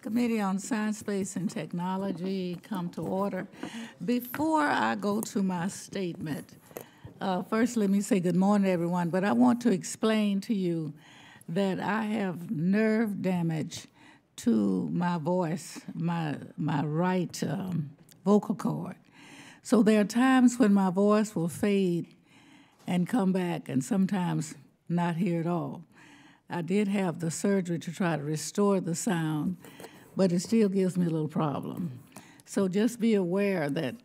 Committee on Science, Space, and Technology come to order. Before I go to my statement, first let me say good morning, everyone, but I want to explain to you that I have nerve damage to my voice, my right vocal cord. So there are times when my voice will fade and come back, and sometimes not hear at all. I did have the surgery to try to restore the sound, but it still gives me a little problem. So just be aware that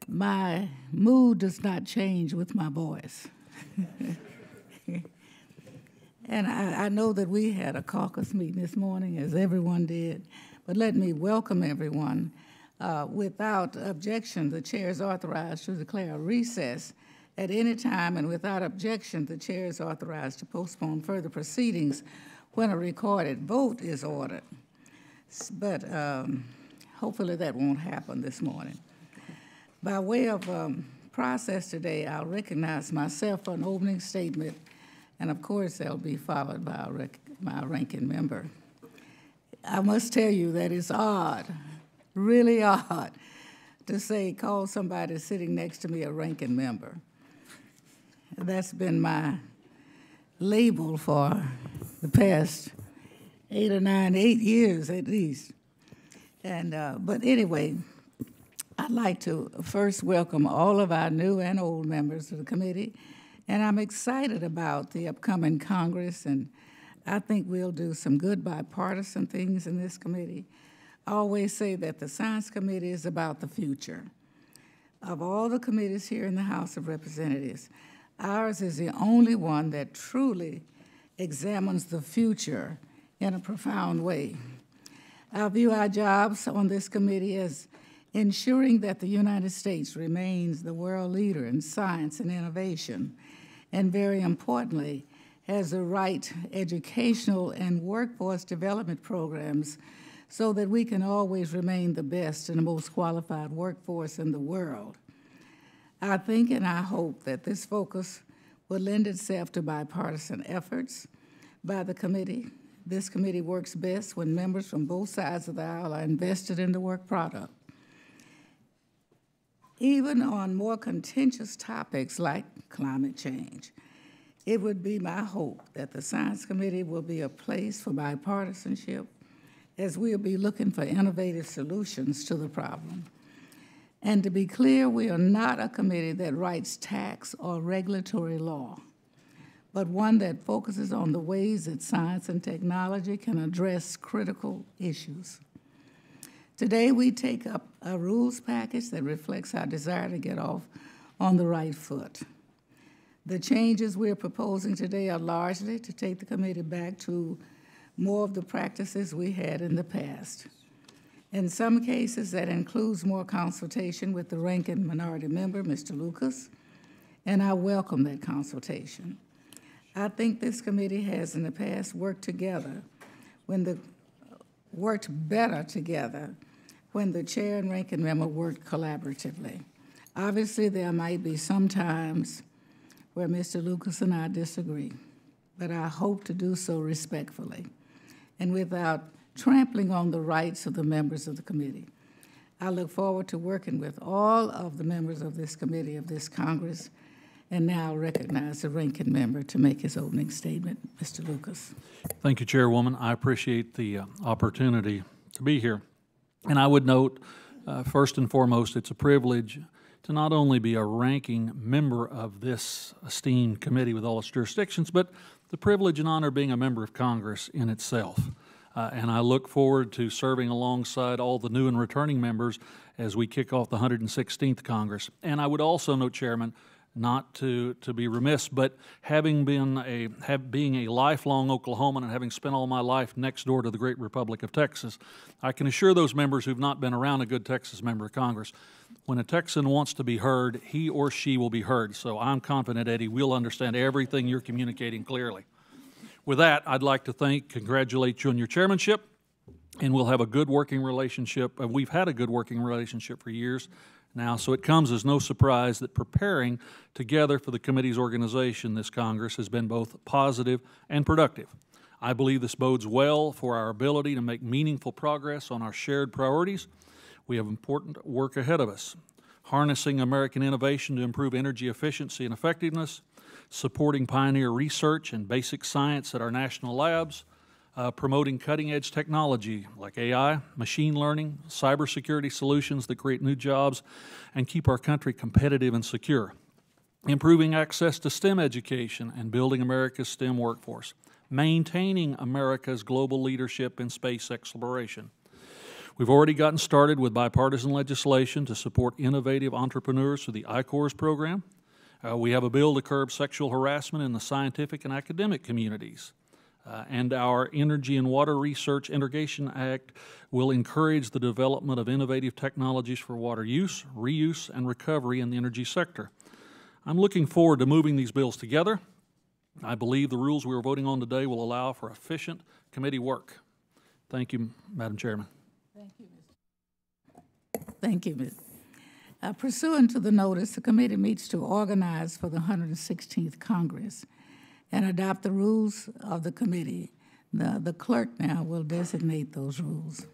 my mood does not change with my voice. And I know that we had a caucus meeting this morning, as everyone did, but let me welcome everyone. Without objection, the chair is authorized to declare a recess at any time, and without objection, the chair is authorized to postpone further proceedings when a recorded vote is ordered. But hopefully that won't happen this morning. By way of process today, I'll recognize myself for an opening statement, and of course they'll be followed by my ranking member. I must tell you that it's odd, really odd, to call somebody sitting next to me a ranking member. That's been my label for the past 8 years at least. And but anyway, I'd like to first welcome all of our new and old members of the committee, and I'm excited about the upcoming Congress, and I think we'll do some good bipartisan things in this committee. I always say that the Science Committee is about the future. Of all the committees here in the House of Representatives, ours is the only one that truly examines the future in a profound way. I view our jobs on this committee as ensuring that the United States remains the world leader in science and innovation, and very importantly, has the right educational and workforce development programs so that we can always remain the best and the most qualified workforce in the world. I think and I hope that this focus will lend itself to bipartisan efforts by the committee. This committee works best when members from both sides of the aisle are invested in the work product. Even on more contentious topics like climate change, it would be my hope that the Science Committee will be a place for bipartisanship, as we'll be looking for innovative solutions to the problem. And to be clear, we are not a committee that writes tax or regulatory law, but one that focuses on the ways that science and technology can address critical issues. Today, we take up a rules package that reflects our desire to get off on the right foot. The changes we're proposing today are largely to take the committee back to more of the practices we had in the past. In some cases, that includes more consultation with the ranking minority member, Mr. Lucas, and I welcome that consultation. I think this committee has in the past worked better together when the chair and ranking member worked collaboratively. Obviously, there might be some times where Mr. Lucas and I disagree, but I hope to do so respectfully and without trampling on the rights of the members of the committee. I look forward to working with all of the members of this committee of this Congress, and now recognize the ranking member to make his opening statement. Mr. Lucas. Thank you, Chairwoman. I appreciate the opportunity to be here. And I would note, first and foremost, it's a privilege to not only be a ranking member of this esteemed committee with all its jurisdictions, but the privilege and honor of being a member of Congress in itself. And I look forward to serving alongside all the new and returning members as we kick off the 116th Congress. And I would also note, Chairman, not to be remiss, but being a lifelong Oklahoman and having spent all my life next door to the great Republic of Texas, I can assure those members who've not been around a good Texas member of Congress, when a Texan wants to be heard, he or she will be heard. So I'm confident, Eddie, we'll understand everything you're communicating clearly. With that, I'd like to congratulate you on your chairmanship, and we'll have a good working relationship. We've had a good working relationship for years now, so it comes as no surprise that preparing together for the committee's organization this Congress has been both positive and productive. I believe this bodes well for our ability to make meaningful progress on our shared priorities. We have important work ahead of us, harnessing American innovation to improve energy efficiency and effectiveness, supporting pioneer research and basic science at our national labs, promoting cutting-edge technology like AI, machine learning, cybersecurity solutions that create new jobs and keep our country competitive and secure, improving access to STEM education and building America's STEM workforce, maintaining America's global leadership in space exploration. We've already gotten started with bipartisan legislation to support innovative entrepreneurs through the I-Corps program. We have a bill to curb sexual harassment in the scientific and academic communities. And our Energy and Water Research Integration Act will encourage the development of innovative technologies for water use, reuse, and recovery in the energy sector. I'm looking forward to moving these bills together. I believe the rules we are voting on today will allow for efficient committee work. Thank you, Madam Chairman. Thank you, Mr. Thank you, Ms. Pursuant to the notice, the committee meets to organize for the 116th Congress and adopt the rules of the committee. The clerk now will designate those rules.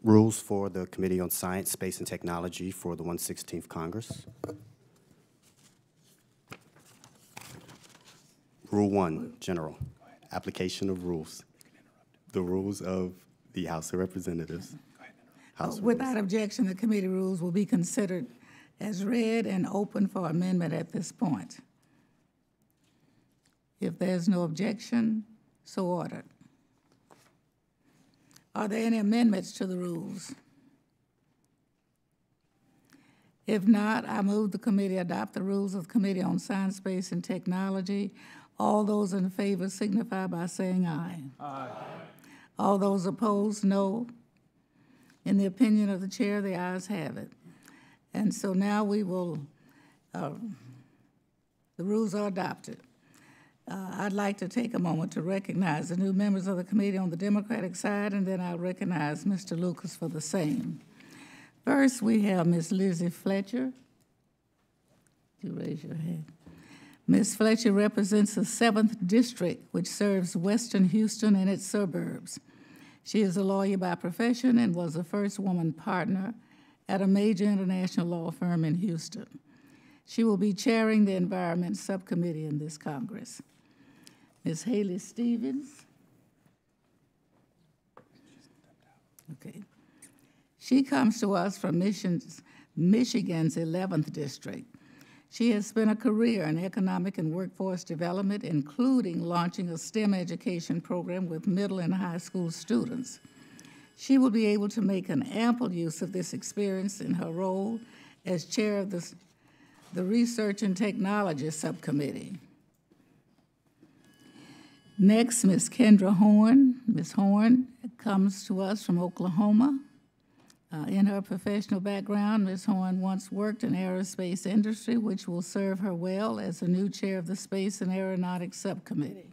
Rules for the Committee on Science, Space, and Technology for the 116th Congress. Rule 1, General. Application of rules. The rules of the House of Representatives. Without objection, the committee rules will be considered as read and open for amendment at this point. If there's no objection, so ordered. Are there any amendments to the rules? If not, I move the committee adopt the rules of the Committee on Science, Space, and Technology. All those in favor signify by saying aye. Aye. All those opposed, no. In the opinion of the chair, the ayes have it. And so now we will, the rules are adopted. I'd like to take a moment to recognize the new members of the committee on the Democratic side, and then I'll recognize Mr. Lucas for the same. First, we have Ms. Lizzie Fletcher. You raise your hand. Ms. Fletcher represents the 7th District, which serves Western Houston and its suburbs. She is a lawyer by profession and was the first woman partner at a major international law firm in Houston. She will be chairing the Environment Subcommittee in this Congress. Ms. Haley Stevens. Okay. She comes to us from Michigan's 11th District. She has spent a career in economic and workforce development, including launching a STEM education program with middle and high school students. She will be able to make an ample use of this experience in her role as chair of the Research and Technology Subcommittee. Next, Ms. Kendra Horn. Ms. Horn comes to us from Oklahoma. In her professional background, Ms. Horn once worked in aerospace industry, which will serve her well as the new chair of the Space and Aeronautics Subcommittee.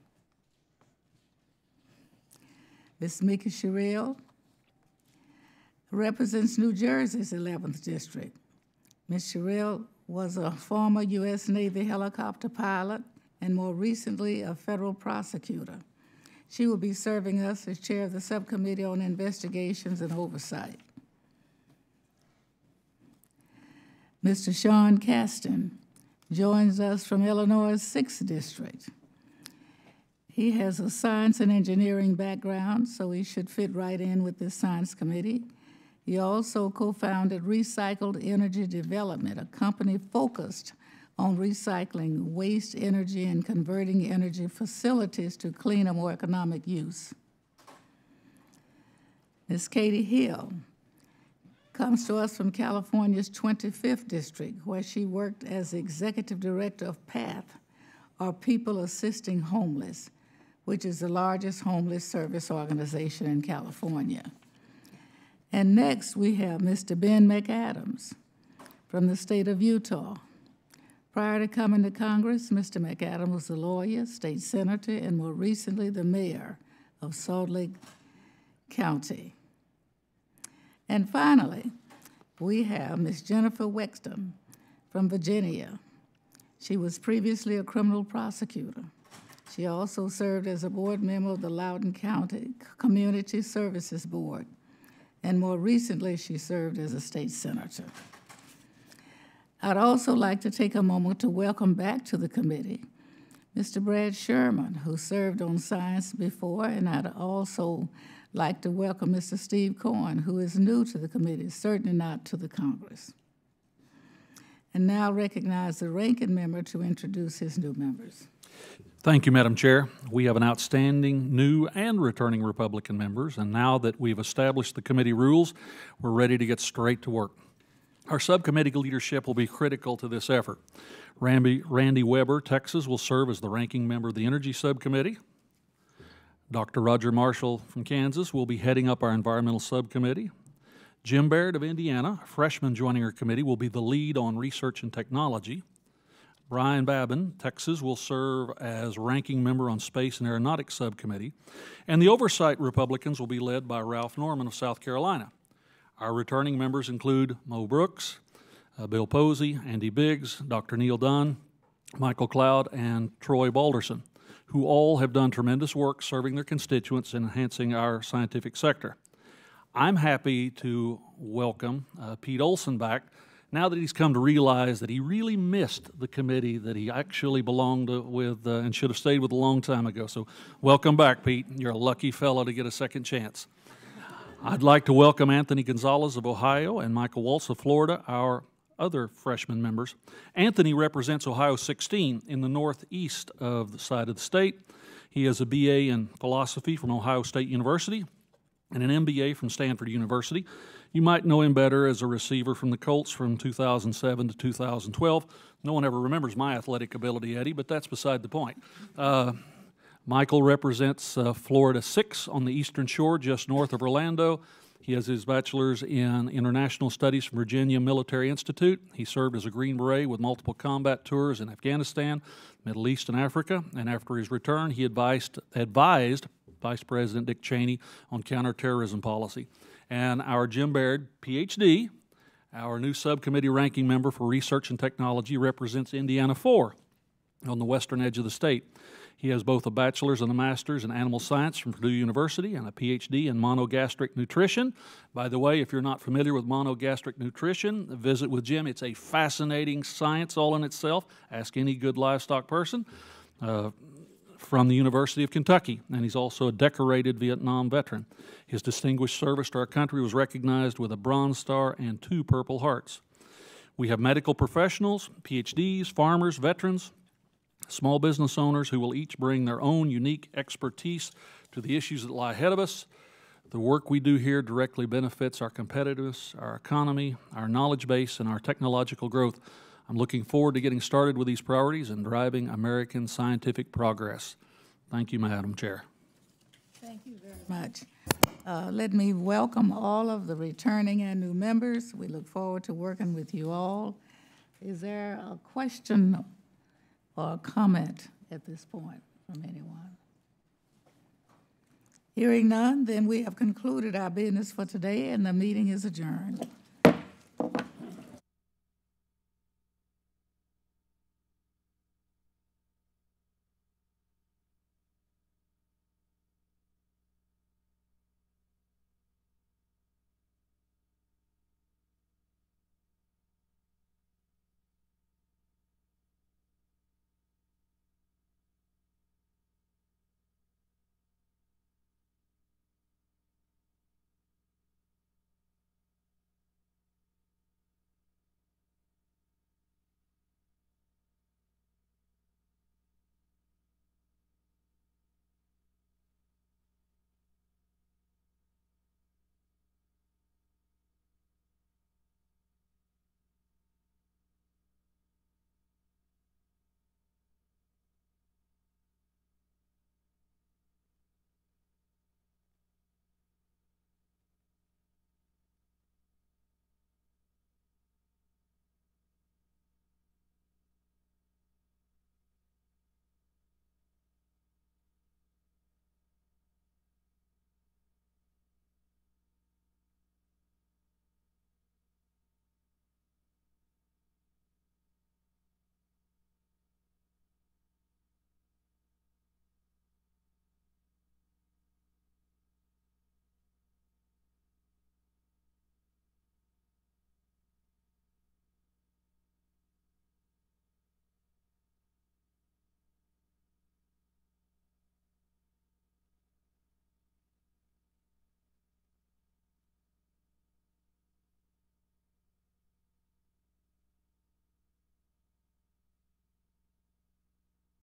Ms. Mika Sherrill represents New Jersey's 11th District. Ms. Sherrill was a former U.S. Navy helicopter pilot and more recently a federal prosecutor. She will be serving us as chair of the Subcommittee on Investigations and Oversight. Mr. Sean Caston joins us from Illinois' 6th District. He has a science and engineering background, so he should fit right in with this science committee. He also co-founded Recycled Energy Development, a company focused on recycling waste energy and converting energy facilities to cleaner, more economic use. Ms. Katie Hill comes to us from California's 25th District, where she worked as Executive Director of PATH, or People Assisting Homeless, which is the largest homeless service organization in California. And next, we have Mr. Ben McAdams from the state of Utah. Prior to coming to Congress, Mr. McAdams was a lawyer, state senator, and more recently, the mayor of Salt Lake County. And finally, we have Ms. Jennifer Wexton from Virginia. She was previously a criminal prosecutor. She also served as a board member of the Loudoun County Community Services Board, and more recently, she served as a state senator. I'd also like to take a moment to welcome back to the committee Mr. Brad Sherman, who served on science before, and I'd also like to welcome Mr. Steve Cohen, who is new to the committee, certainly not to the Congress. And now recognize the ranking member to introduce his new members. Thank you, Madam Chair. We have an outstanding new and returning Republican members, and now that we've established the committee rules, we're ready to get straight to work. Our subcommittee leadership will be critical to this effort. Randy Weber, Texas, will serve as the ranking member of the Energy Subcommittee. Dr. Roger Marshall from Kansas will be heading up our Environmental Subcommittee. Jim Baird of Indiana, a freshman joining our committee, will be the lead on Research and Technology. Brian Babin, Texas, will serve as ranking member on Space and Aeronautics Subcommittee. And the Oversight Republicans will be led by Ralph Norman of South Carolina. Our returning members include Mo Brooks, Bill Posey, Andy Biggs, Dr. Neil Dunn, Michael Cloud, and Troy Balderson, who all have done tremendous work serving their constituents and enhancing our scientific sector. I'm happy to welcome Pete Olson back now that he's come to realize that he really missed the committee that he actually belonged with and should have stayed with a long time ago. So welcome back, Pete. You're a lucky fellow to get a second chance. I'd like to welcome Anthony Gonzalez of Ohio and Michael Waltz of Florida, our other freshman members. Anthony represents Ohio 16 in the northeast of the side of the state. He has a BA in philosophy from Ohio State University and an MBA from Stanford University. You might know him better as a receiver from the Colts from 2007 to 2012. No one ever remembers my athletic ability, Eddie, but that's beside the point. Michael represents Florida 6 on the Eastern Shore, just north of Orlando. He has his bachelor's in international studies from Virginia Military Institute. He served as a Green Beret with multiple combat tours in Afghanistan, Middle East, and Africa. And after his return, he advised Vice President Dick Cheney on counterterrorism policy. And our Jim Baird, PhD, our new subcommittee ranking member for Research and Technology, represents Indiana 4 on the western edge of the state. He has both a bachelor's and a master's in animal science from Purdue University and a PhD in monogastric nutrition. By the way, if you're not familiar with monogastric nutrition, visit with Jim. It's a fascinating science all in itself. Ask any good livestock person. From the University of Kentucky, and he's also a decorated Vietnam veteran. His distinguished service to our country was recognized with a Bronze Star and 2 Purple Hearts. We have medical professionals, PhDs, farmers, veterans, small business owners who will each bring their own unique expertise to the issues that lie ahead of us. The work we do here directly benefits our competitiveness, our economy, our knowledge base, and our technological growth. I'm looking forward to getting started with these priorities and driving American scientific progress. Thank you, Madam Chair. Thank you very much. Let me welcome all of the returning and new members. We look forward to working with you all. Is there a question or a comment at this point from anyone? Hearing none, then we have concluded our business for today, and the meeting is adjourned.